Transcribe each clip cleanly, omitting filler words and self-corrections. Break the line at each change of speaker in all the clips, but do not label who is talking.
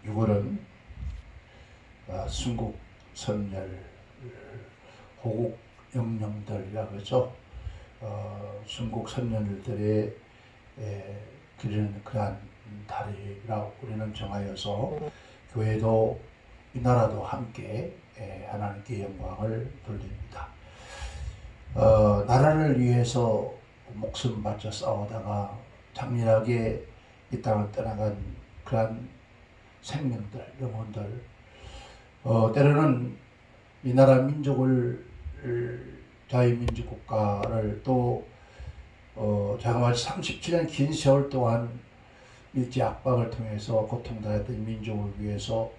6월은 순국 선열 호국 영령들이라고 하죠. 순국 선열들의 기리는 그러한 달이라고 우리는 정하여서 교회도 이 나라도 함께 하나님께 영광을 돌립니다. 나라를 위해서 목숨 바쳐 싸우다가 장렬하게 이 땅을 떠나간 그러한 생명들, 영혼들, 때로는 이 나라 민족을, 자유민주 국가를 또 자그마치 37년 긴 세월 동안 일제 압박을 통해서 고통당했던 민족을 위해서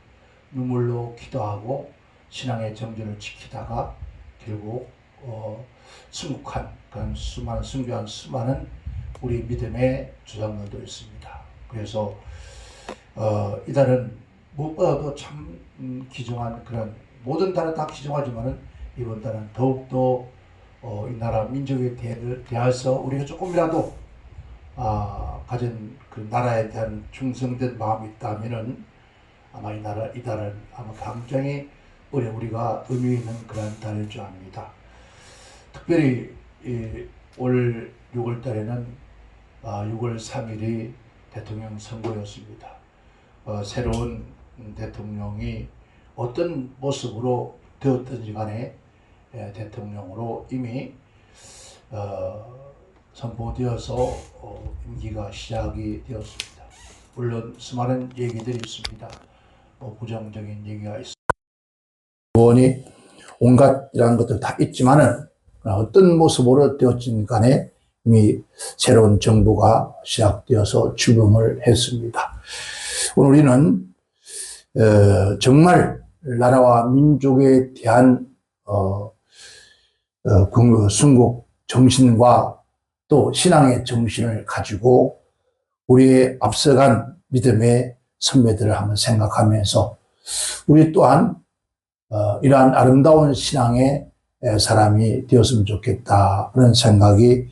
눈물로 기도하고 신앙의 정절을 지키다가 결국 순국한 그런 순교한 수많은 우리 믿음의 조상들도 있습니다. 그래서 이달은 무엇보다도 참 귀중한 그런, 모든 달은 다 귀중하지만은 이번 달은 더욱더 이 나라 민족에 대해서 우리가 조금이라도 가진 그 나라에 대한 충성된 마음이 있다면은 아마 이 달은 아마 굉장히 우리가 의미 있는 그런 달일 줄 압니다. 특별히 올 6월 달에는 6월 3일이 대통령 선거였습니다. 새로운 대통령이 어떤 모습으로 되었든지 간에 대통령으로 이미 선포되어서 임기가 시작이 되었습니다. 물론 수많은 얘기들이 있습니다. 부정적인 얘기가 있습니다. 의원이 온갖 이런 것들 다 있지만은 어떤 모습으로 되었든 간에 이미 새로운 정부가 시작되어서 출범을 했습니다. 오늘 우리는 정말 나라와 민족에 대한 순국 정신과 또 신앙의 정신을 가지고 우리의 앞서간 믿음의 선배들을 한번 생각하면서 우리 또한 이러한 아름다운 신앙의 사람이 되었으면 좋겠다 그런 생각이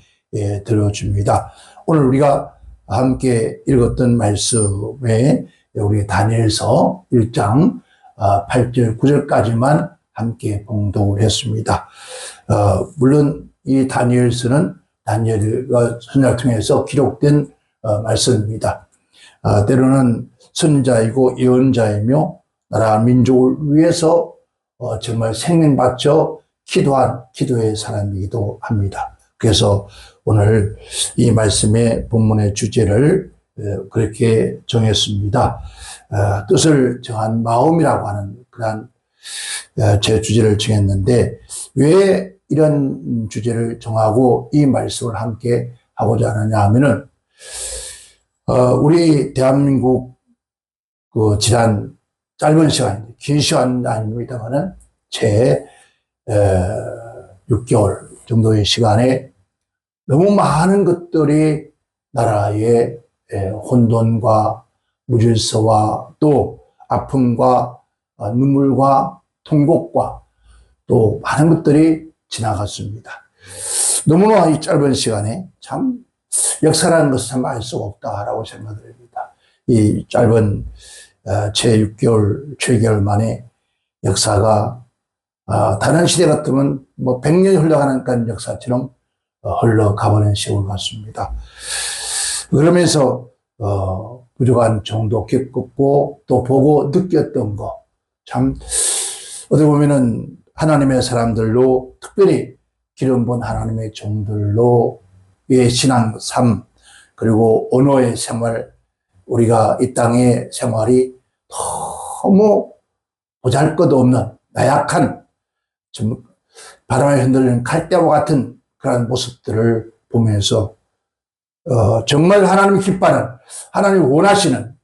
들어줍니다. 오늘 우리가 함께 읽었던 말씀에 우리 다니엘서 1장 8절 9절까지만 함께 봉독을 했습니다. 물론 이 다니엘서는 다니엘과 선지자를 통해서 기록된 말씀입니다. 때로는 선지자이고 예언자이며 나라 민족을 위해서 정말 생명 바쳐 기도한 기도의 사람이기도 합니다. 그래서 오늘 이 말씀의 본문의 주제를 그렇게 정했습니다. 뜻을 정한 마음이라고 하는 그런 제 주제를 정했는데, 왜 이런 주제를 정하고 이 말씀을 함께 하고자 하느냐 하면은 우리 대한민국 그 지난 짧은 시간, 긴 시간 아닙니다만은 채 6개월 정도의 시간에 너무 많은 것들이 나라의 혼돈과 무질서와 또 아픔과 눈물과 통곡과 또 많은 것들이 지나갔습니다. 너무나 이 짧은 시간에 참 역사라는 것을 참 알 수가 없다라고 생각합니다. 이 짧은 채 6개월, 7개월 만에 역사가 다른 시대 같으면 뭐 100년이 흘러가는 그런 역사처럼 흘러가버린 세월 같습니다. 그러면서 부족한 정도 겪었고 또 보고 느꼈던 거, 참 어떻게 보면은 하나님의 사람들로, 특별히 기름 부은 하나님의 종들로 의 신앙 삶, 그리고 언어의 생활, 우리가 이 땅의 생활이 너무 보잘것없는 나약한, 좀 바람에 흔들리는 갈대와 같은 그런 모습들을 보면서 정말 하나님이 기뻐하는, 하나님이 원하시는,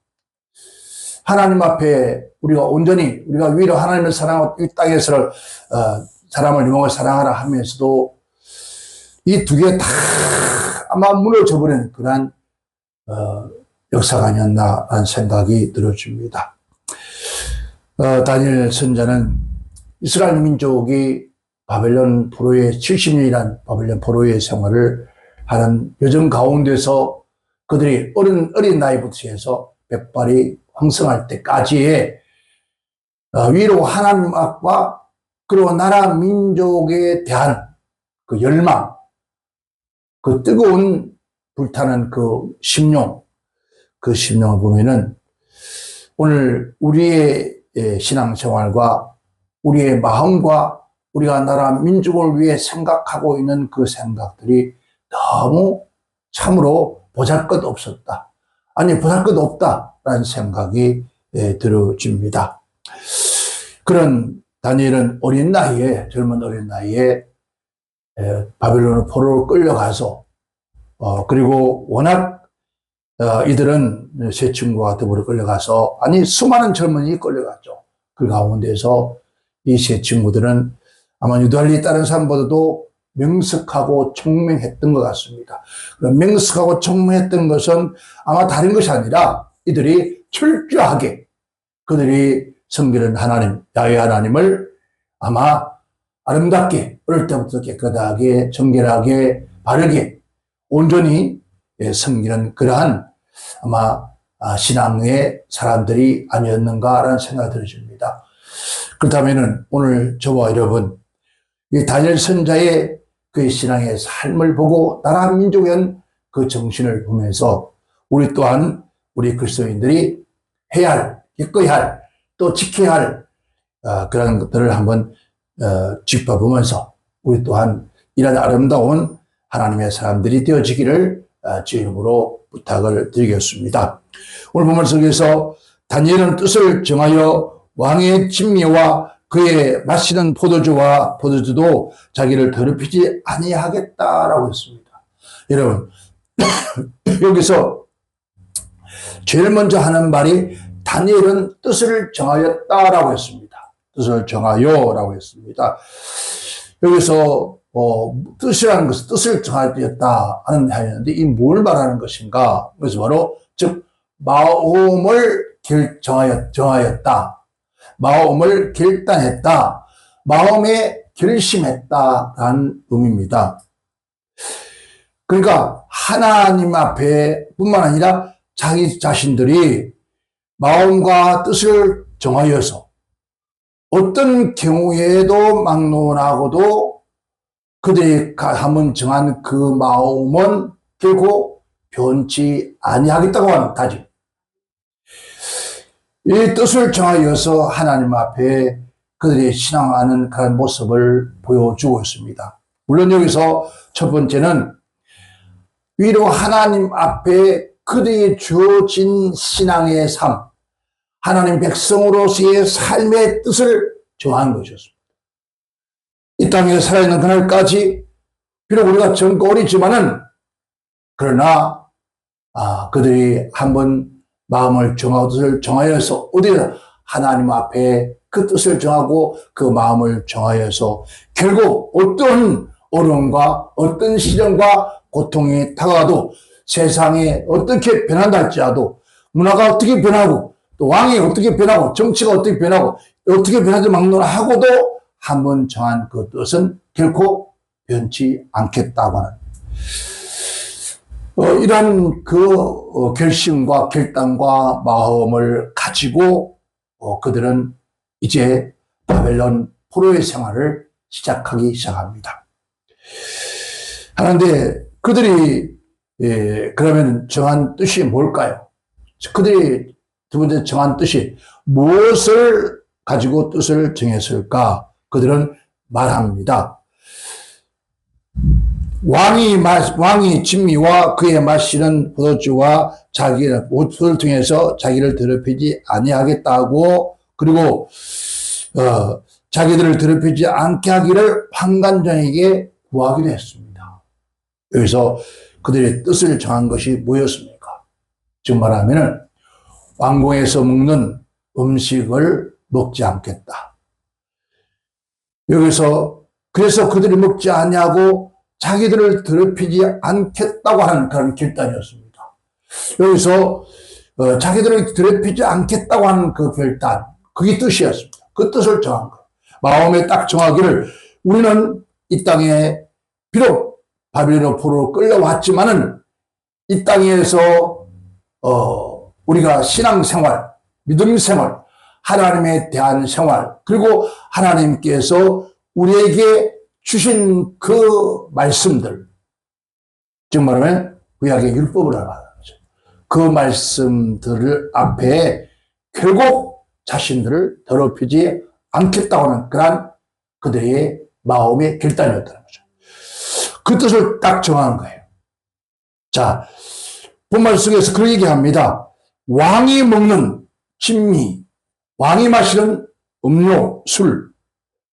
하나님 앞에 우리가 온전히 우리가 위로 하나님을 사랑하고 이 땅에서 사람을 이용해 사랑하라 하면서도 이 두 개 다 아마 무너져버리는 그런 역사가 아니었나 하는 생각이 들어집니다. 다니엘 선지자는 이스라엘 민족이 바벨론 포로의 70년이란 바벨론 포로의 생활을 하는 여정 가운데서 그들이 어린 나이부터 해서 백발이 왕성할 때까지의 위로 하나님 앞과 그리고 나라 민족에 대한 그 열망, 그 뜨거운 불타는 그 심령, 그 심령을 보면은 오늘 우리의 신앙생활과 우리의 마음과 우리가 나라 민족을 위해 생각하고 있는 그 생각들이 너무 참으로 보잘것없었다. 아니 보잘것없다라는 생각이 들어집니다. 그런 다니엘은 젊은 어린 나이에 바벨론 포로로 끌려가서 그리고 워낙 이들은 세 친구와 더불어 끌려가서 수많은 젊은이가 끌려갔죠. 그 가운데서 이 세 친구들은 아마 유달리 다른 사람보다도 명석하고 총명했던 것 같습니다. 명석하고 총명했던 것은 아마 다른 것이 아니라 이들이 철저하게 그들이 섬기는 하나님, 야훼 하나님을 아마 아름답게 어릴 때부터 깨끗하게 정결하게 바르게 온전히 섬기는 그러한 아마 신앙의 사람들이 아니었는가라는 생각이 들어집니다. 그렇다면 오늘 저와 여러분 이 다니엘 선자의 그 신앙의 삶을 보고 나라 민족의 그 정신을 보면서 우리 또한 우리 그리스도인들이 해야 할, 겪어야 할, 또 지켜야 할 그런 것들을 한번 짚어보면서 우리 또한 이런 아름다운 하나님의 사람들이 되어지기를 주님으로 부탁을 드리겠습니다. 오늘 본문 속에서 다니엘은 뜻을 정하여 왕의 진미와 그의 마시는 포도주와 포도주도 자기를 더럽히지 아니하겠다라고 했습니다. 여러분 여기서 제일 먼저 하는 말이 다니엘은 뜻을 정하였다라고 했습니다. 뜻을 정하여라고 했습니다. 여기서 뜻이라는 것은 뜻을 정하였다 하는 하였는데 이 뭘 말하는 것인가? 그래서 바로 즉 마음을 정하였다. 마음을 결단했다. 마음에 결심했다라는 의미입니다. 그러니까 하나님 앞에 뿐만 아니라 자기 자신들이 마음과 뜻을 정하여서 어떤 경우에도 막론하고도 그들이 한번 정한 그 마음은 결코 변치 아니하겠다고 하는 다짐. 이 뜻을 정하여서 하나님 앞에 그들이 신앙하는 그런 모습을 보여주고 있습니다. 물론 여기서 첫 번째는 위로 하나님 앞에 그들이 주어진 신앙의 삶, 하나님 백성으로서의 삶의 뜻을 정한 것이었습니다. 이 땅에 살아있는 그날까지 비록 우리가 젊고 어리지만은 그러나 그들이 한번 마음을 정하고 뜻을 정하여서 어디서 하나님 앞에 그 뜻을 정하고 그 마음을 정하여서 결국 어떤 어려움과 어떤 시련과 고통이 다가와도 세상에 어떻게 변한다 할지라도 문화가 어떻게 변하고 또 왕이 어떻게 변하고 정치가 어떻게 변하고 어떻게 변하지 막론하고도 한번 정한 그 뜻은 결코 변치 않겠다고 하는 이러한 그 결심과 결단과 마음을 가지고 그들은 이제 바벨론 포로의 생활을 시작하기 시작합니다. 하는데 그들이 그러면 정한 뜻이 뭘까요? 그들이 두 번째 정한 뜻이 무엇을 가지고 뜻을 정했을까? 그들은 말합니다. 왕이 진미와 그의 마시는 포도주와 자기를 옷을 통해서 자기를 더럽히지 아니하겠다고 그리고 자기들을 더럽히지 않게 하기를 환관장에게 구하기도 했습니다. 여기서 그들의 뜻을 정한 것이 뭐였습니까? 즉 말하면은 왕궁에서 먹는 음식을 먹지 않겠다. 여기서 그래서 그들이 먹지 않냐고 자기들을 더럽히지 않겠다고 하는 그런 결단이었습니다. 여기서 자기들을 더럽히지 않겠다고 하는 그 결단, 그게 뜻이었습니다. 그 뜻을 정한 것. 마음에 딱 정하기를 우리는 이 땅에 비록 바빌론 포로로 끌려왔지만은 이 땅에서 우리가 신앙생활, 믿음 생활, 하나님에 대한 생활, 그리고 하나님께서 우리에게 주신 그 말씀들, 즉 말하면 구약의 율법을 알아야 하죠. 그 말씀들을 앞에 결국 자신들을 더럽히지 않겠다고 하는 그러한 그들의 마음의 결단이었다는 거죠. 그 뜻을 딱 정하는 거예요. 자, 본말 속에서 그런 얘기합니다. 왕이 먹는 진미, 왕이 마시는 음료, 술,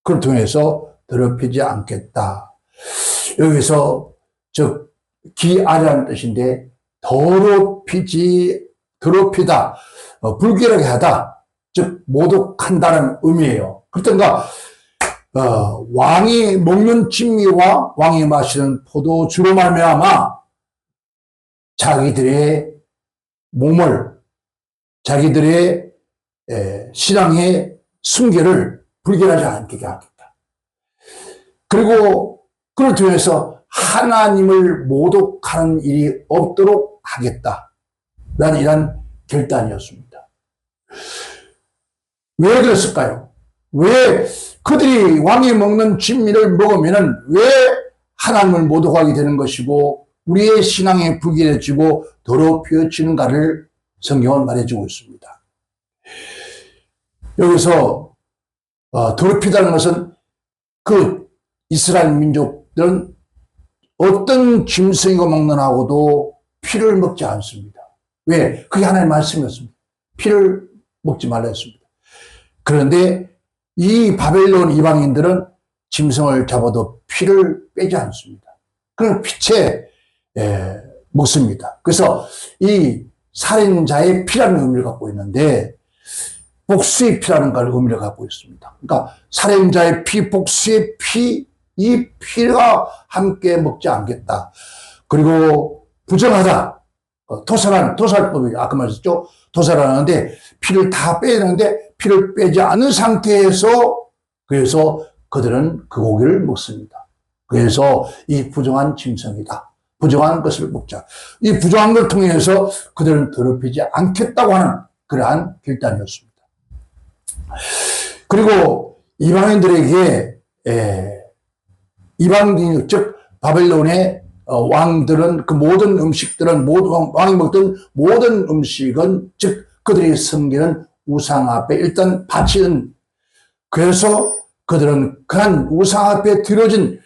그걸 통해서 더럽히지 않겠다. 여기서 즉 기아라는 뜻인데 더럽히다, 불결하게 하다, 즉 모독한다는 의미예요. 그렇던가 왕이 먹는 진미와 왕이 마시는 포도주로 말미암아 자기들의 몸을, 자기들의 신앙의 순결을 불결하지 않게 하겠다. 그리고 그를 통해서 하나님을 모독하는 일이 없도록 하겠다. 라는 이런 결단이었습니다. 왜 그랬을까요? 왜 그들이 왕이 먹는 진미를 먹으면은 왜 하나님을 모독하게 되는 것이고 우리의 신앙이 불길해지고 더럽혀지는가를 성경은 말해주고 있습니다. 여기서 더럽히다는 것은 그 이스라엘 민족들은 어떤 짐승이고 먹는하고도 피를 먹지 않습니다. 왜? 그게 하나님의 말씀이었습니다. 피를 먹지 말라 했습니다. 그런데 이 바벨론 이방인들은 짐승을 잡아도 피를 빼지 않습니다. 그럼 피채 먹습니다. 그래서 이 살인자의 피라는 의미를 갖고 있는데 복수의 피라는 걸 의미를 갖고 있습니다. 그러니까 살인자의 피, 복수의 피, 이 피가 함께 먹지 않겠다. 그리고 부정하다. 도살법이 아까 말했죠. 도살을 하는데 피를 다 빼는데 피를 빼지 않은 상태에서 그래서 그들은 그 고기를 먹습니다. 그래서 이 부정한 짐승이다. 부정한 것을 먹자. 이 부정한 걸 통해서 그들은 더럽히지 않겠다고 하는 그러한 결단이었습니다. 그리고 이방인들에게 이방인, 즉 바벨론의 왕들은 그 모든 음식들은 왕이 먹던 모든 음식은 즉 그들이 섬기는 우상 앞에 일단 바치는, 그래서 그들은 그런 우상 앞에 드려진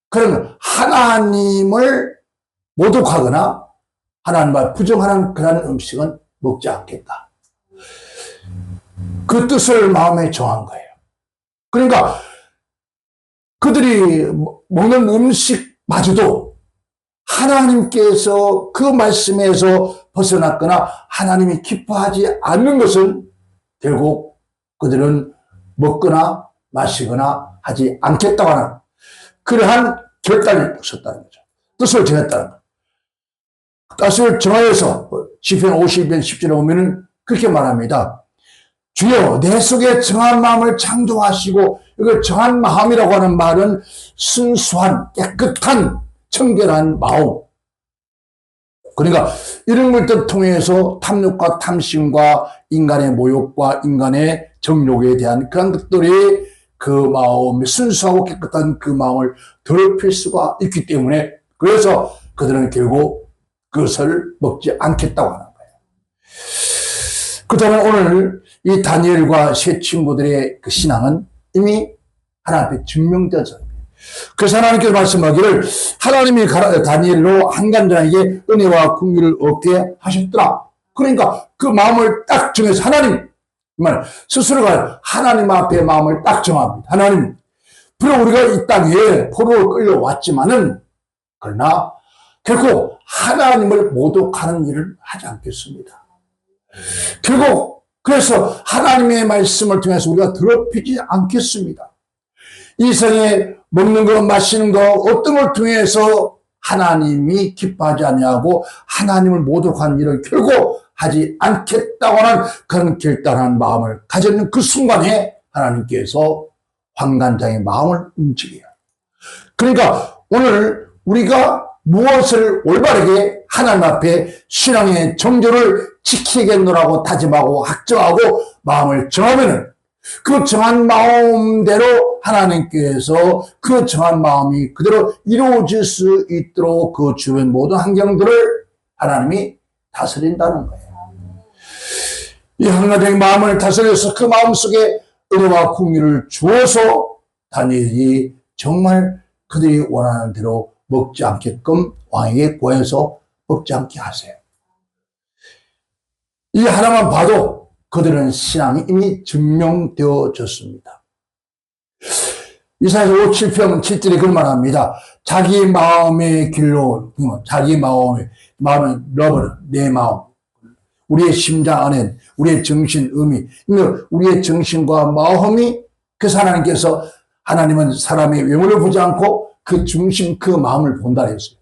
그런 하나님을 모독하거나 하나님을 부정하는 그런 음식은 먹지 않겠다. 그 뜻을 마음에 정한 거예요. 그러니까 그들이 먹는 음식마저도 하나님께서 그 말씀에서 벗어났거나 하나님이 기뻐하지 않는 것은 결국 그들은 먹거나 마시거나 하지 않겠다고 하는 그러한 결단을 섰다는 거죠. 뜻을 정했다는 거죠. 뜻을 정하여서 시편 50편 10절에 보면은 그렇게 말합니다. 주여 내 속에 정한 마음을 창조하시고, 이거 정한 마음이라고 하는 말은 순수한 깨끗한 청결한 마음. 그러니까 이런 것들 통해서 탐욕과 탐심과 인간의 모욕과 인간의 정욕에 대한 그런 것들이 그 마음이 순수하고 깨끗한 그 마음을 더럽힐 수가 있기 때문에 그래서 그들은 결국 그것을 먹지 않겠다고 하는 거예요. 그렇다면 오늘 이 다니엘과 세 친구들의 그 신앙은 이미 하나님 앞에 증명된 사람이에요. 그래서 하나님께서 말씀하기를 하나님이 다니엘로 한간자에게 은혜와 긍휼을 얻게 하셨더라. 그러니까 그 마음을 딱 정해서 하나님, 스스로가 하나님 앞에 마음을 딱 정합니다. 하나님, 비록 우리가 이 땅에 포로로 끌려왔지만은 그러나 결코 하나님을 모독하는 일을 하지 않겠습니다. 결국 그래서 하나님의 말씀을 통해서 우리가 더럽히지 않겠습니다. 이 세상에 먹는 것, 마시는 것, 어떤 걸 통해서 하나님이 기뻐하지 아니하고 하나님을 모독하는 일을 결국 하지 않겠다고 하는 그런 결단한 마음을 가졌는 그 순간에 하나님께서 환관장의 마음을 움직여요. 그러니까 오늘 우리가 무엇을 올바르게 하나님 앞에 신앙의 정조를 지키겠노라고 다짐하고 확정하고 마음을 정하면은 그 정한 마음대로 하나님께서 그 정한 마음이 그대로 이루어질 수 있도록 그 주변 모든 환경들을 하나님이 다스린다는 거예요. 이 한가정의 마음을 다스려서 그 마음 속에 은혜와 공의를 주어서 다니엘이 정말 그들이 원하는 대로 먹지 않게끔 왕에게 구해서 먹지 않게 하세요. 이 하나만 봐도 그들은 신앙이 이미 증명되어졌습니다. 이사야서 57편 7절에 그런 말 합니다. 자기 마음의 길로, 자기 마음을 러버는 내 마음, 우리의 심장 안에, 우리의 정신, 의미, 우리의 정신과 마음이 그래서 하나님께서 하나님은 사람의 외모를 보지 않고 그 중심, 그 마음을 본다 했어요.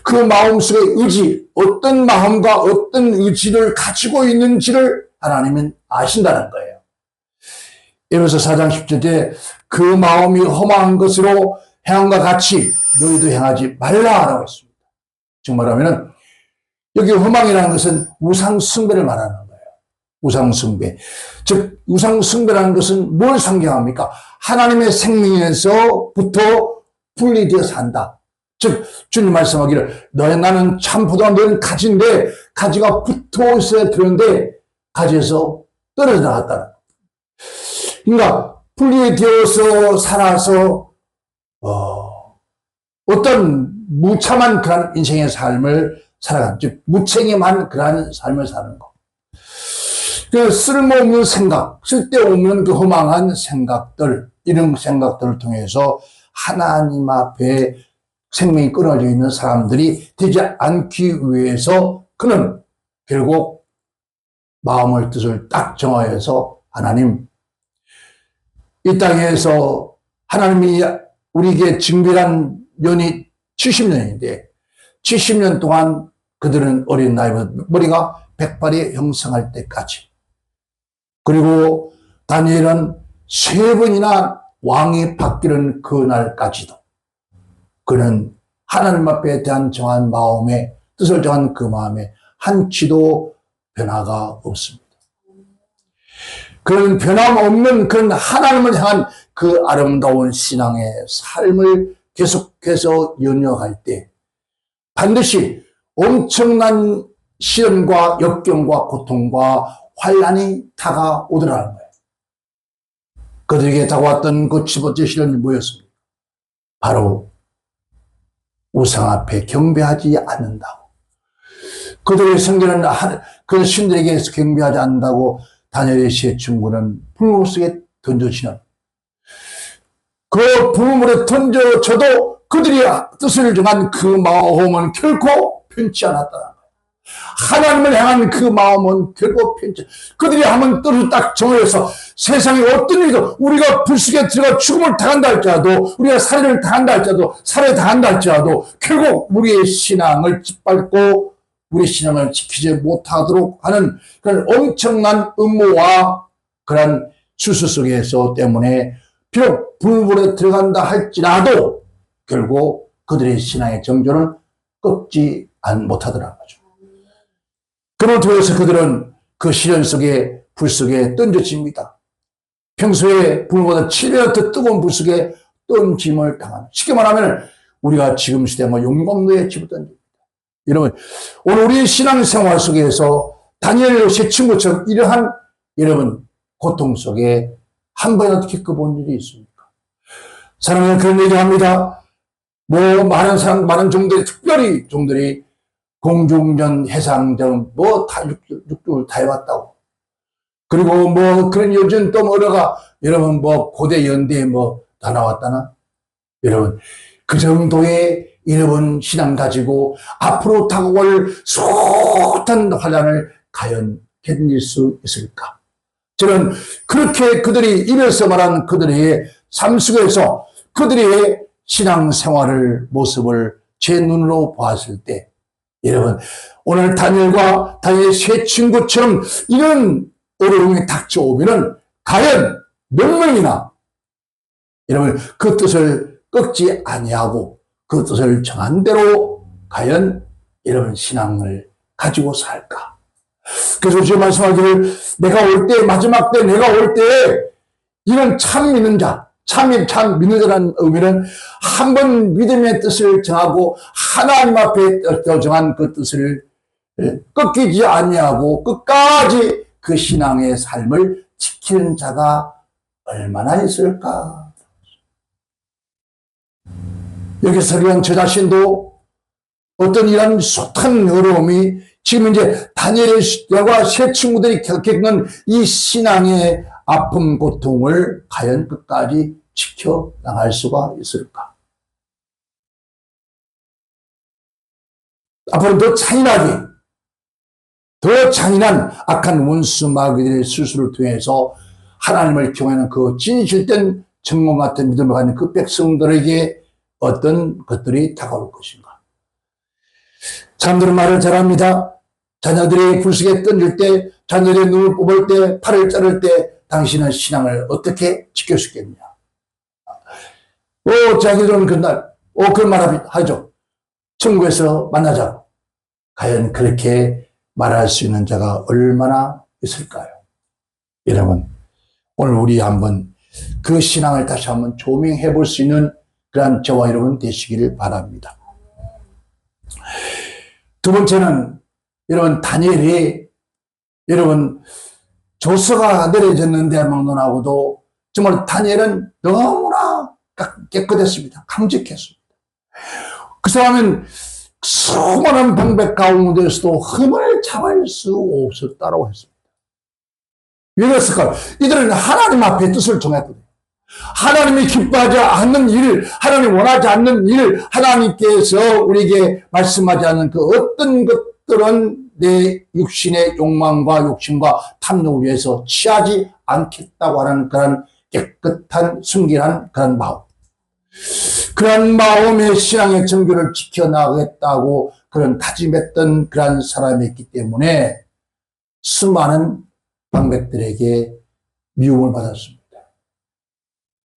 그 마음속의 의지, 어떤 마음과 어떤 의지를 가지고 있는지를 하나님은 아신다는 거예요. 에베소 4장 10절에 그 마음이 험한 것으로 행함과 같이 너희도 행하지 말라라고 했습니다. 즉 말하면은 여기 험함이라는 것은 우상숭배를 말하는 거예요. 우상숭배. 즉 우상숭배라는 것은 뭘 상징합니까? 하나님의 생명에서부터 분리되어 산다. 즉 주님 말씀하기를 나는 참포도와 너는 가지인데 가지가 붙어 있어야 되는데 가지에서 떨어져 나갔다는 거예요. 그러니까 분리되어서 살아서 어떤 무참한 그런 인생의 삶을 살아가는, 즉 무책임한 그런 삶을 사는 거. 그 쓸모없는 생각, 쓸데없는 그 허망한 생각들, 이런 생각들을 통해서 하나님 앞에 생명이 끊어져 있는 사람들이 되지 않기 위해서 그는 결국 마음을 뜻을 딱 정하여서 하나님, 이 땅에서 하나님이 우리에게 징별한 년이 70년인데 70년 동안 그들은 어린 나이부터 머리가 백발이 형성할 때까지, 그리고 다니엘은 3번이나 왕이 바뀌는 그날까지도 그는 하나님 앞에 대한 정한 마음에, 뜻을 정한 그 마음에 한치도 변화가 없습니다. 그런 변함없는 그런 하나님을 향한 그 아름다운 신앙의 삶을 계속해서 연역할 때 반드시 엄청난 시련과 역경과 고통과 환난이 다가오더라는 거예요. 그들에게 다가왔던 그 10번째 시련이 뭐였습니까? 바로 우상 앞에 경배하지 않는다고. 그들의 성전은 그 신들에게 경배하지 않는다고 다니엘의 세 친구는 불물 속에 던져지는, 그 불물에 던져져도 그들이 뜻을 정한 그 마음은 결코 변치 않았다는 거예요. 하나님을 향한 그 마음은 결코 변치, 그들이 한번 뜻을 딱 정해서 세상에 어떤 일도, 우리가 불속에 들어가 죽음을 당한다 할지라도, 우리가 살해를 당한다 할지라도, 살해 당한다 할지라도 결국 우리의 신앙을 짓밟고 우리 신앙을 지키지 못하도록 하는 그런 엄청난 음모와 그런 수수 속에서 때문에 비록 불물에 들어간다 할지라도 결국 그들의 신앙의 정조는 꺾지 못하더라는 거죠. 그를 통해서 그들은 그 시련 속에, 불 속에 던져집니다. 평소에 불보다 7배나 더 뜨거운 불 속에 던짐을 당하는, 쉽게 말하면 우리가 지금 시대 용광로에 집어던집니다. 여러분, 오늘 우리 신앙생활 속에서 다니엘 세 친구처럼 이러한 여러분 고통 속에 한 번이라도 겪어본 일이 있습니까? 사람은 그런 얘기합니다. 많은 종들이, 특별히 종들이 공중전, 해상전, 다 육도를 다 해왔다고. 그리고 그런 요즘 또 여러분 고대 연대에 다 나왔다나? 여러분, 그 정도의 여러분 신앙 가지고 앞으로 다가올 숱한 환난을 과연 견딜 수 있을까? 저는 그렇게 그들이 입에서 말한 그들의 삶 속에서 그들의 신앙생활을 모습을 제 눈으로 보았을 때 여러분, 오늘 다니엘과 다니엘 세 친구처럼 이런 어려움이 닥쳐오면은 과연 몇 명이나 여러분 그 뜻을 꺾지 아니하고 그 뜻을 정한 대로 과연 여러분 신앙을 가지고 살까? 그래서 주님 말씀하기를 내가 올 때, 마지막 때 내가 올 때 이런 참 믿는 자, 참 믿는 자라는 의미는 한 번 믿음의 뜻을 정하고 하나님 앞에 정한 그 뜻을 꺾이지 아니하고 끝까지 그 신앙의 삶을 지키는 자가 얼마나 있을까? 여기서 그냥 저 자신도 어떤 이런 숱한 어려움이 지금 이제 다니엘과 세 친구들이 겪는 이 신앙의 아픔, 고통을 과연 끝까지 지켜나갈 수가 있을까? 앞으로 더 잔인하게, 더 잔인한 악한 원수 마귀들의 수술을 통해서 하나님을 경외하는 그 진실된 정공 같은 믿음을 가진 그 백성들에게 어떤 것들이 다가올 것인가? 사람들은 말을 잘합니다. 자녀들이 불쑥에 던질 때, 자녀들이 눈을 뽑을 때, 팔을 자를 때 당신은 신앙을 어떻게 지킬 수 있겠느냐? 자기들은 그날, 그런 말 하죠. 천국에서 만나자고. 과연 그렇게 말할 수 있는 자가 얼마나 있을까요? 여러분, 오늘 우리 한번 그 신앙을 다시 한번 조명해 볼 수 있는 그런 저와 여러분 되시기를 바랍니다. 두 번째는 여러분 다니엘이 여러분 조서가 내려졌는데 막론하고도 정말 다니엘은 너무나 깨끗했습니다. 감직했습니다. 그 사람은 수많은 방백 가운데서도 흠을 잡을 수 없었다고 했습니다. 왜 그랬을까요? 이들은 하나님 앞에 뜻을 정했거든요. 하나님이 기뻐하지 않는 일, 하나님 원하지 않는 일, 하나님께서 우리에게 말씀하지 않는 그 어떤 것들은 내 육신의 욕망과 욕심과 탐욕을 위해서 취하지 않겠다고 하는 그런 깨끗한 순결한 그런 마음. 그런 마음의 신앙의 정교를 지켜나가겠다고 그런 다짐했던 그런 사람이었기 때문에 수많은 방백들에게 미움을 받았습니다.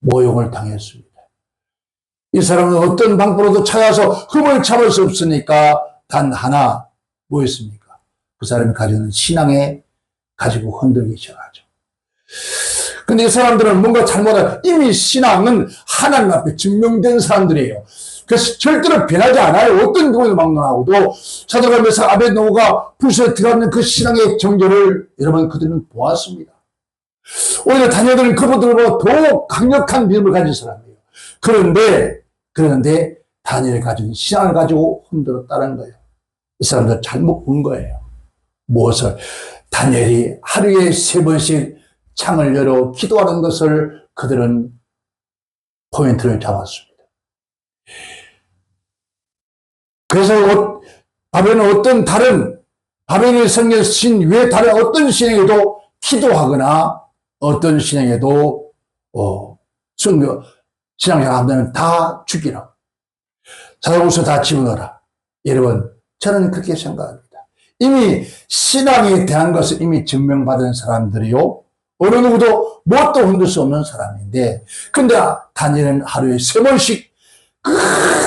모욕을 당했습니다. 이 사람은 어떤 방법으로도 찾아서 흠을 잡을 수 없으니까 단 하나 뭐였습니까? 그 사람이 가지는 신앙에 가지고 흔들기 시작하죠. 근데 이 사람들은 뭔가 잘못한 이미 신앙은 하나님 앞에 증명된 사람들이에요. 그래서 절대로 변하지 않아요. 어떤 경우에도 막론하고도 사도행전에서 아벤노고가 불소에 들어가는 그 신앙의 정조를 여러분 그들은 보았습니다. 오히려 다니엘은 그분들보다 더 강력한 믿음을 가진 사람이에요. 그런데 다니엘이 가진 신앙을 가지고 흔들었다는 거예요. 이 사람들 잘못 본 거예요. 무엇을? 다니엘이 하루에 3번씩 창을 열어 기도하는 것을 그들은 포인트를 잡았습니다. 그래서 바벨은 어떤 다른 바벨의 성경 신 외에 다른 어떤 신에게도 기도하거나 어떤 신에게도 신앙생활 하면 다 죽이라. 사도후서 다 집어넣어라. 여러분 저는 그렇게 생각합니다. 이미 신앙에 대한 것을 이미 증명받은 사람들이요. 어느 누구도 뭣도 흔들 수 없는 사람인데 근데 다니엘은 하루에 3번씩 그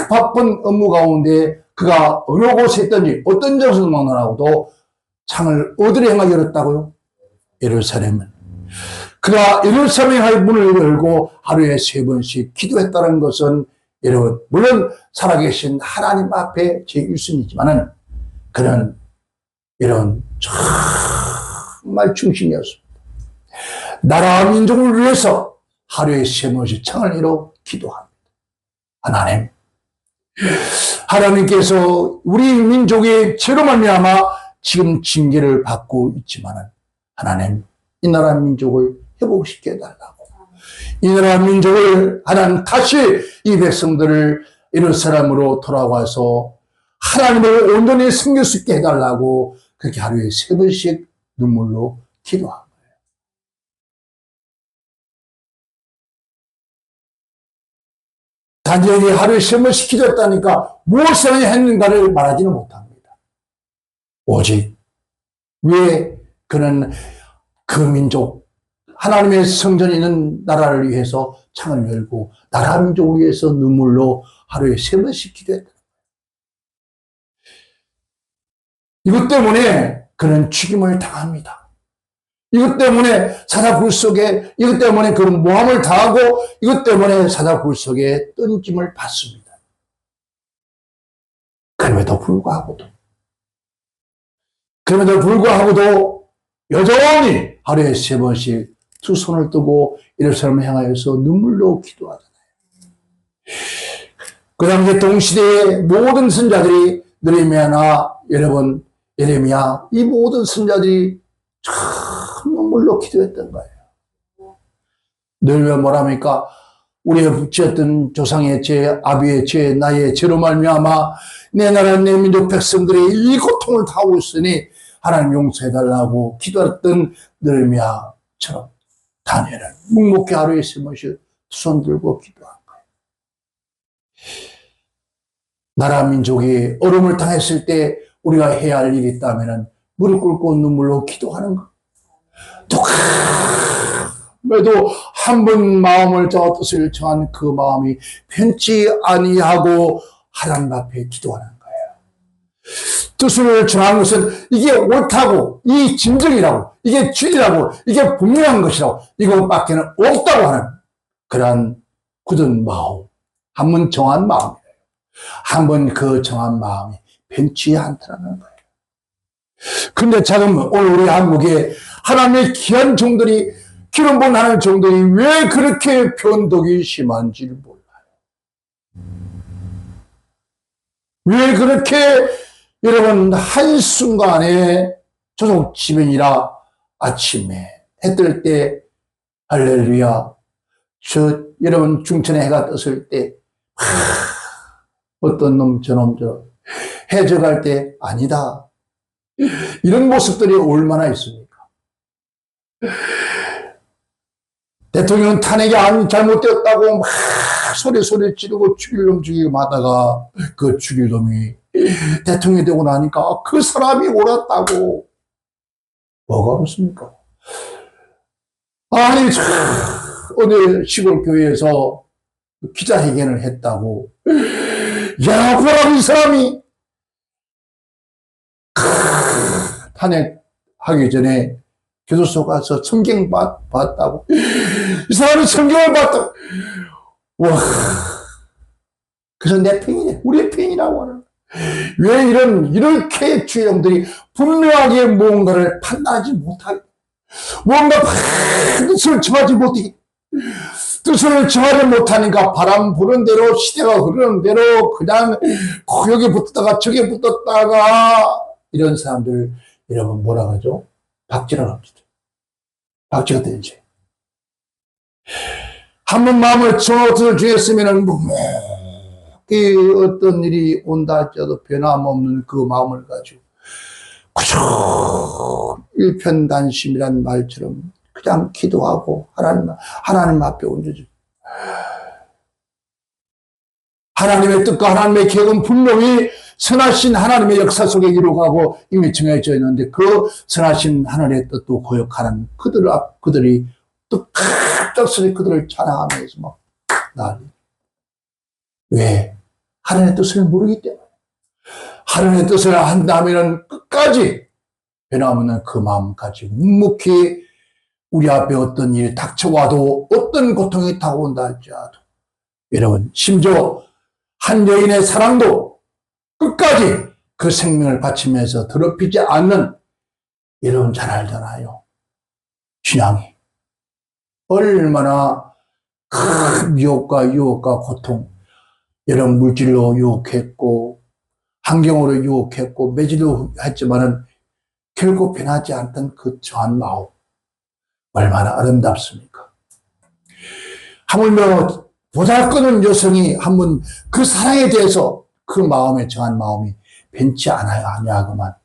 바쁜 업무 가운데 그가 어느 곳에 있든지 어떤 장소를 막론하고도 창을 어디로 향하게 열었다고요? 예루살렘은. 그가 예루살렘의 문을 열고 하루에 3번씩 기도했다는 것은 여러분 물론 살아계신 하나님 앞에 제1순위지만은 그는 이런 정말 중심이었습니다. 나라와 민족을 위해서 하루에 3번씩 창을 열어 기도합니다. 하나님께서 우리 민족의 죄로 말미암아 지금 징계를 받고 있지만은 하나님 이 나라 민족을 회복시켜 달라고. 이 나라 민족을 하나님 다시 이 백성들을 예루살렘으로 돌아와서 하나님을 온전히 섬길 수 있게 해달라고 그렇게 하루에 3번씩 눈물로 기도한 거예요. 다니엘이 하루에 3번씩 기도했다니까 무엇을 했는가를 말하지는 못합니다. 오직 왜 그는 그 민족 하나님의 성전이 있는 나라를 위해서 창을 열고 나라 민족을 위해서 눈물로 하루에 3번씩 기도했다. 이것 때문에 그런 죽임을 당합니다. 이것 때문에 사자굴 속에, 이것 때문에 그런 모함을 당하고, 이것 때문에 사자굴 속에 던짐을 받습니다. 그럼에도 불구하고도 여전히 하루에 3번씩 두 손을 뜨고 예루살렘을 향하여서 눈물로 기도하잖아요. 그 당시에 동시대의 모든 선자들이 느헤미야나 여러분 예레미야 이 모든 선자들이 참 눈물로 기도했던 거예요. 늘 뭐랍니까? 우리의 지었던 조상의 죄, 아비의 죄, 나의 죄로 말미암아 내 나라 내 민족 백성들이 이 고통을 당하고 있으니 하나님 용서해달라고 기도했던 느헤미야처럼 다니엘은 묵묵히 하루에 3번씩 손 들고 기도한 거예요. 나라 민족이 어려움을 당했을 때 우리가 해야 할 일이 있다면 무릎 꿇고 눈물로 기도하는 것. 그래도 한 번 마음을 저 뜻을 정한 그 마음이 편치 아니하고 하나님 앞에 기도하는 거예요. 뜻을 정한 것은 이게 옳다고, 이 진정이라고, 이게 진리라고, 이게 분명한 것이라고, 이것밖에는 없다고 하는 그러한 굳은 마음, 한 번 정한 마음이에요. 한 번 그 정한 마음이 편치 않다는 거예요. 근데 지금 오늘 우리 한국에 하나님의 귀한 종들이 기름 부은 하나님의 종들이 왜 그렇게 변덕이 심한지를 몰라요. 왜 그렇게 여러분 한순간에 조속지변이라 아침에 해 뜰 때 할렐루야 여러분 중천에 해가 떴을 때 어떤 놈 저놈 해 져갈 때 아니다. 이런 모습들이 얼마나 있습니까? 대통령 탄핵이 잘못되었다고 막 소리 지르고 죽일 놈 죽이고 하다가 그 죽일 놈이 대통령이 되고 나니까 그 사람이 옳았다고. 뭐가 옳습니까? 아니 어느 시골 교회에서 기자회견을 했다고. 야, 보라고 이 사람이 탄핵하기 전에 교도소 가서 성경 봤다고. 이 사람이 성경을 봤다고. 와. 그래서 내 팬이네. 우리의 팬이라고 하는. 왜 이렇게 주인공들이 분명하게 무언가를 판단하지 못하게, 뭔가 뜻을 정하지 못해. 뜻을 정하지 못하니까 바람 부는 대로, 시대가 흐르는 대로 그냥 여기 붙었다가 저기 붙었다가 이런 사람들 여러분 뭐라 그러죠? 박쥐라 합니다. 박쥐가 되지. 한 번 마음을 정확히 주었으면은 어떤 일이 온다 할지라도 변함없는 그 마음을 가지고 일편단심이란 말처럼 그냥 기도하고 하나님 앞에 얹어줘. 하나님의 뜻과 하나님의 계획은 분명히 선하신 하나님의 역사 속에 이루어가고 이미 정해져 있는데 그 선하신 하늘의 뜻도 고역하는 그들이 또 갑작스레 그들을 찬양하면서 막 난리. 왜? 하나님의 뜻을 모르기 때문에. 하나님의 뜻을 한다면 끝까지 변함없는 그 마음 가지고 묵묵히 우리 앞에 어떤 일이 닥쳐와도 어떤 고통이 다가온다 할지라도 여러분 심지어 한 여인의 사랑도 끝까지 그 생명을 바치면서 더럽히지 않는 여러분 잘 알잖아요. 신앙이 얼마나 큰 유혹과 고통 여러분 물질로 유혹했고 환경으로 유혹했고 매질로 했지만은 결국 변하지 않던 그 정한 마음 얼마나 아름답습니까? 하물며 보잘것없는 여성이 한번 그 사랑에 대해서 그 마음에 정한 마음이 변치 아니하고만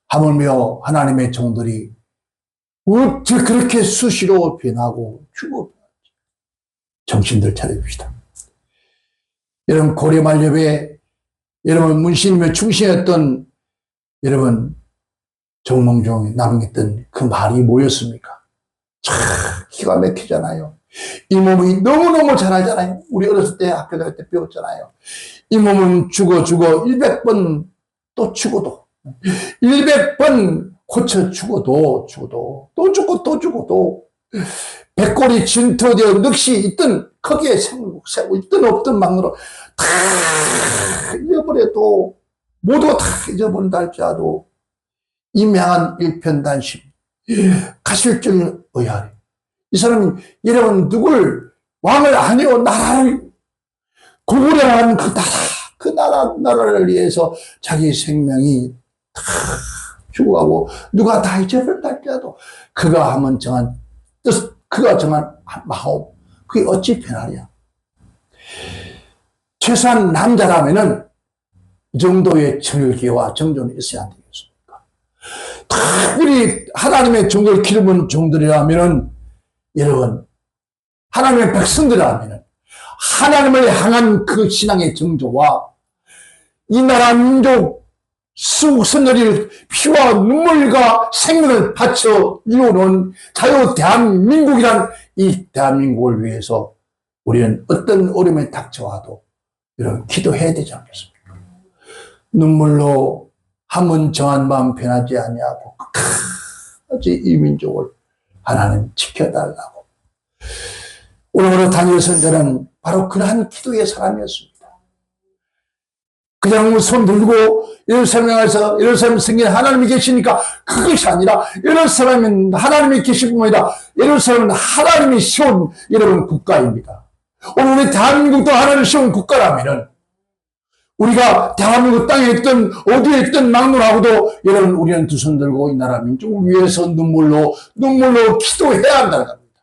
하물며 하나님의 종들이 어떻게 그렇게 수시로 변하고 죽어. 정신들 차려줍시다. 여러분 고려 말엽에 여러분 문신님의 충신했던 여러분 정몽종이 남겼던 그 말이 뭐였습니까? 참 기가 막히잖아요. 이 몸이 너무너무 잘 알잖아요. 우리 어렸을 때 학교 다닐 때 배웠잖아요. 이 몸은 죽어 100번 또 죽어도 100번 고쳐 죽어도 또 죽고 또 죽어도 백골이 진토되어 넋이 있든 거기에 세고 있든 없든 막으로 다 잊어버려도 모두 다 잊어버린다 할지라도 임양한 일편단심 가실 줄 의아리. 이 사람은 여러분 누굴 왕을 아니요 나라를 고구려한 그 나라를 위해서 자기 생명이 다 죽어가고 누가 다 잊어버린다 할지라도 그가 한번 정한 뜻, 그가 정한 마음, 그게 어찌 변하냐. 최소한 남자라면은 이 정도의 절개와 정조는 있어야 안 되겠습니까? 특별히 하나님의 종을 기르는 종들이라면은 여러분 하나님의 백성들이라면은 하나님을 향한 그 신앙의 정조와 이 나라 민족 수국 선열이 피와 눈물과 생명을 바쳐 이루는 자유 대한민국이란 이 대한민국을 위해서 우리는 어떤 어려움에 닥쳐와도 이런 기도해야 되지 않겠습니까? 눈물로 한번 정한 마음 변하지 아니하고 끝까지 이 민족을 하나님 지켜달라고. 오늘날 다니엘 선지자는 바로 그러한 기도의 사람이었습니다. 그냥 손 들고 예루살렘에서 예루살렘 성전에 하나님이 계시니까 그것이 아니라 예루살렘은 하나님이 계실 뿐만 아니라 예루살렘은 하나님이 세운 여러분 국가입니다. 오늘 우리 대한민국도 하나님이 세운 국가라면은 우리가 대한민국 땅에 있든 어디에 있든 막론하고도 여러분 우리는 두 손 들고 이 나라 민족을 위해서 눈물로 기도해야 한다는 겁니다.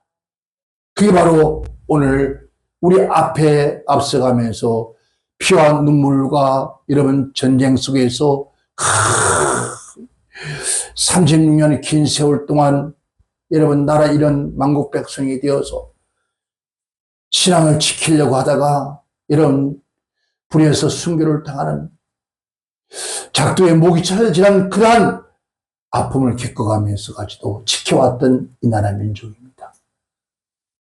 그게 바로 오늘 우리 앞에 앞서가면서 피와 눈물과 여러분 전쟁 속에서 36년의 긴 세월 동안 여러분 나라 이런 만국 백성이 되어서 신앙을 지키려고 하다가 이런 불에서 순교를 당하는 작두의 목이 쳐지는 그러한 아픔을 겪어가면서까지도 지켜왔던 이 나라 민족입니다.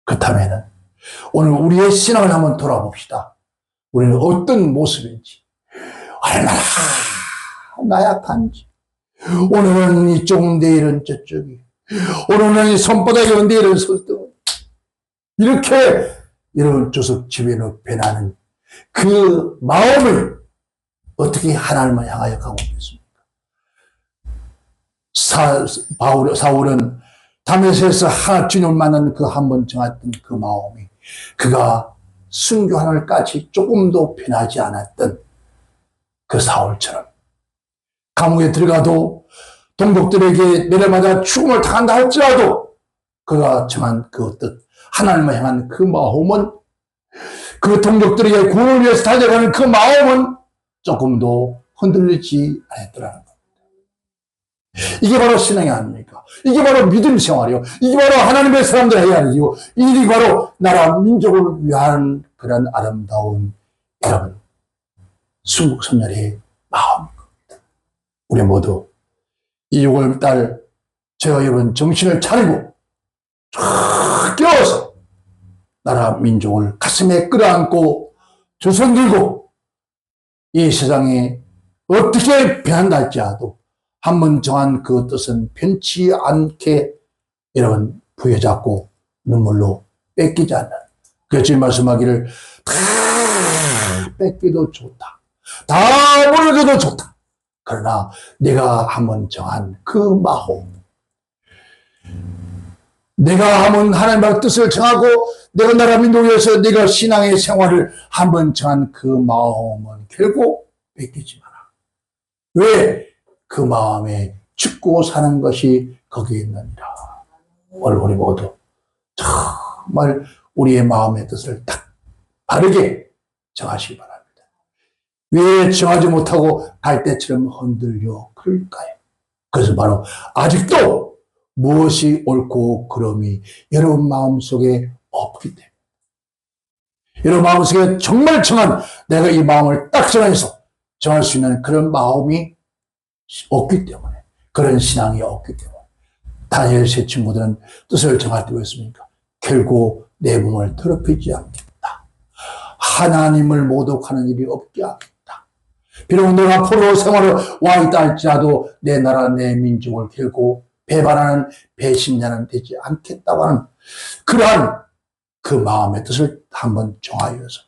그렇다면 오늘 우리의 신앙을 한번 돌아봅시다. 우리는 어떤 모습인지, 얼마나 나약한지, 오늘은 이쪽, 내일은 저쪽이, 오늘은 이 손바닥이, 내일은 손등, 이렇게 여러분 조석 지변으로 변하는 그 마음을 어떻게 하나님을 향하여 가고 있습니까? 사울은 다메섹에서 주님을 만난 그 한 번 정했던 그 마음이 그가 순교 하늘까지 조금도 변하지 않았던 그 사울처럼 감옥에 들어가도 동족들에게 내려맞아 죽음을 당한다 할지라도 그가 정한 그 어떤 하나님을 향한 그 마음은 그 동족들에게 구원을 위해서 달려가는 그 마음은 조금도 흔들리지 않았더라는 겁니다. 이게 바로 신앙이 아닙니까? 이게 바로 믿음 생활이요. 이게 바로 하나님의 사람들 해야 할 일이고, 이게 바로 나라 민족을 위한 그런 아름다운 여러분 순국선열의 마음인 겁니다. 우리 모두 이 6월달 제가 여러분 정신을 차리고 쫙 깨워서 나라 민족을 가슴에 끌어안고 두 손 들고 이 세상에 어떻게 변한다 할지라도 한번 정한 그 뜻은 변치 않게 여러분 부여잡고 눈물로 뺏기지 않는. 그래서 주님 말씀하기를 다 뺏기도 좋다. 다 버려도 좋다. 그러나 내가 한번 정한 그 마음, 내가 한번 하나님의 뜻을 정하고 내가 나라 민족을 위해서 내가 신앙의 생활을 한번 정한 그 마음은 결국 뺏기지 마라. 왜? 그 마음에 죽고 사는 것이 거기에 있느니라. 오늘 우리 모두 정말 우리의 마음의 뜻을 딱 바르게 정하시기 바랍니다. 왜 정하지 못하고 갈대처럼 흔들려 그럴까요? 그래서 바로 아직도 무엇이 옳고 그름이 여러분 마음속에 없기 때문에, 여러분 마음속에 정말 정한 내가 이 마음을 딱 정해서 정할 수 있는 그런 마음이 없기 때문에, 그런 신앙이 없기 때문에 다니엘 세 친구들은 뜻을 정할 때 왜였습니까? 결국 내 몸을 더럽히지 않겠다. 하나님을 모독하는 일이 없게 하겠다. 비록 내가 포로 생활을 와 있다 할지라도 내 나라 내 민족을 결코 배반하는 배신자는 되지 않겠다고 하는 그러한 그 마음의 뜻을 한번 정하여서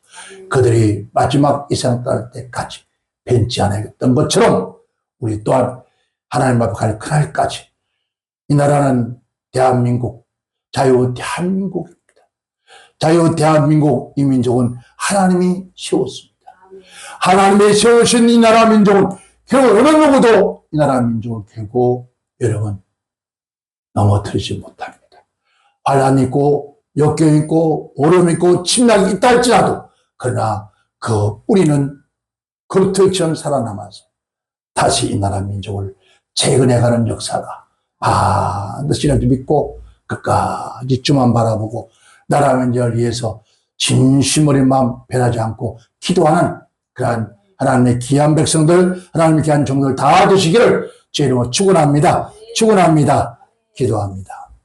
그들이 마지막 이생 떠날 때까지 벤치 안에 있던 것처럼 우리 또한 하나님 앞에 갈 그날까지 이 나라는 대한민국, 자유 대한민국입니다. 자유 대한민국 이 민족은 하나님이 세웠습니다. 하나님이 세우신 이 나라 민족은 결국 어느 누구도 이 나라 민족을 결국 여러분 넘어뜨리지 못합니다. 환란 있고 역경 있고 어려움 있고 침략이 있다 할지라도 그러나 그 뿌리는 그루터기처럼 살아남아서 다시 이 나라 민족을 재건해가는 역사가 반드시라도 믿고 끝까지 주만 바라보고 나라 민족을 위해서 진심 어린 마음 변하지 않고 기도하는 그러한 하나님의 귀한 백성들, 하나님의 귀한 종들 다 되시기를 제 이름으로 축원합니다. 축원합니다. 기도합니다.